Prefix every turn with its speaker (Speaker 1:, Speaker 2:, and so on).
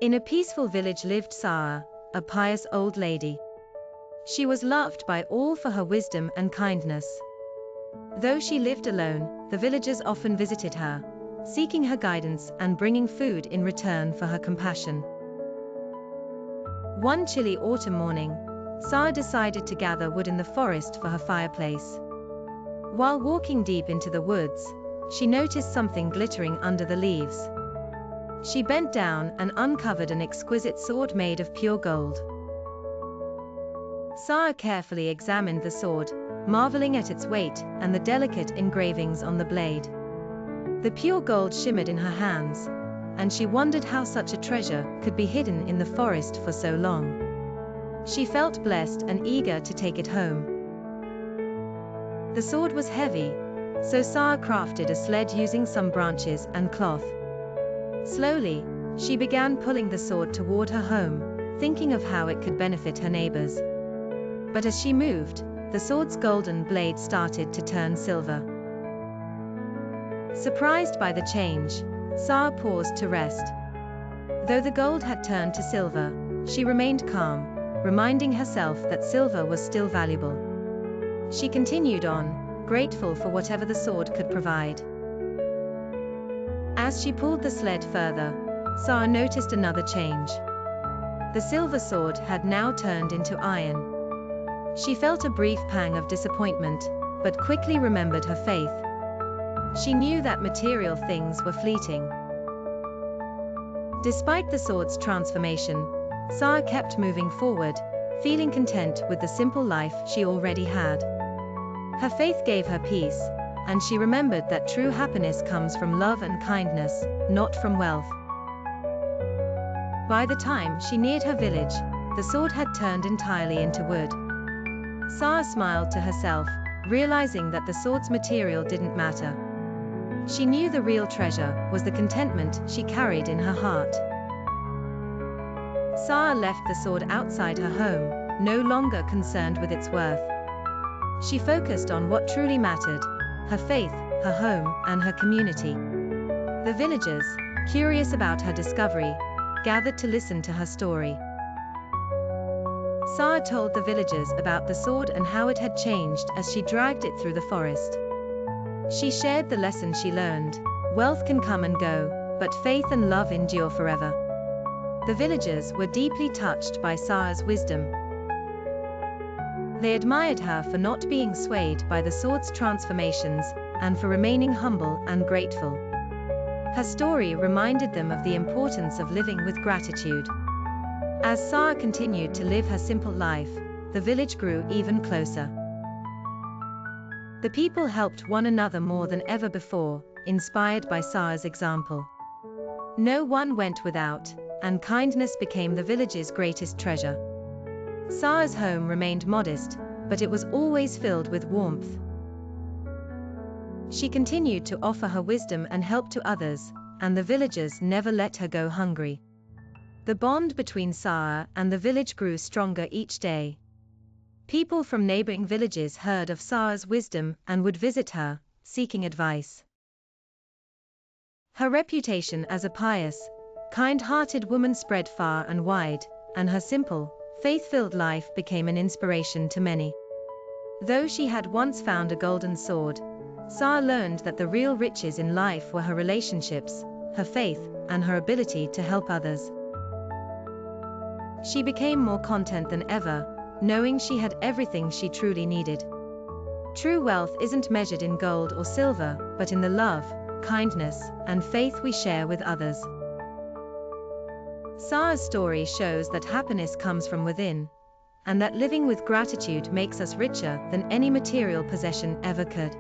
Speaker 1: In a peaceful village lived Sara, a pious old lady. She was loved by all for her wisdom and kindness. Though she lived alone, the villagers often visited her, seeking her guidance and bringing food in return for her compassion. One chilly autumn morning, Sara decided to gather wood in the forest for her fireplace. While walking deep into the woods, she noticed something glittering under the leaves. She bent down and uncovered an exquisite sword made of pure gold. Sara carefully examined the sword, marveling at its weight and the delicate engravings on the blade. The pure gold shimmered in her hands, and she wondered how such a treasure could be hidden in the forest for so long. She felt blessed and eager to take it home. The sword was heavy, so Sara crafted a sled using some branches and cloth. Slowly, she began pulling the sword toward her home, thinking of how it could benefit her neighbors. But as she moved, the sword's golden blade started to turn silver. Surprised by the change, Sara paused to rest. Though the gold had turned to silver, she remained calm, reminding herself that silver was still valuable. She continued on, grateful for whatever the sword could provide. As she pulled the sled further, Sara noticed another change. The silver sword had now turned into iron. She felt a brief pang of disappointment, but quickly remembered her faith. She knew that material things were fleeting. Despite the sword's transformation, Sara kept moving forward, feeling content with the simple life she already had. Her faith gave her peace, and she remembered that true happiness comes from love and kindness, not from wealth. By the time she neared her village, the sword had turned entirely into wood. Sara smiled to herself, realizing that the sword's material didn't matter. She knew the real treasure was the contentment she carried in her heart. Sara left the sword outside her home, no longer concerned with its worth. She focused on what truly mattered: her faith, her home, and her community. The villagers, curious about her discovery, gathered to listen to her story. Sara told the villagers about the sword and how it had changed as she dragged it through the forest. She shared the lesson she learned: wealth can come and go, but faith and love endure forever. The villagers were deeply touched by Sara's wisdom. They admired her for not being swayed by the sword's transformations, and for remaining humble and grateful. Her story reminded them of the importance of living with gratitude. As Sara continued to live her simple life, the village grew even closer. The people helped one another more than ever before, inspired by Sara's example. No one went without, and kindness became the village's greatest treasure. Sara's home remained modest, but it was always filled with warmth. She continued to offer her wisdom and help to others, and the villagers never let her go hungry. The bond between Sara and the village grew stronger each day. People from neighboring villages heard of Sara's wisdom and would visit her, seeking advice. Her reputation as a pious, kind-hearted woman spread far and wide, and her simple, faith-filled life became an inspiration to many. Though she had once found a golden sword, Sara learned that the real riches in life were her relationships, her faith, and her ability to help others. She became more content than ever, knowing she had everything she truly needed. True wealth isn't measured in gold or silver, but in the love, kindness, and faith we share with others. Sara's story shows that happiness comes from within, and that living with gratitude makes us richer than any material possession ever could.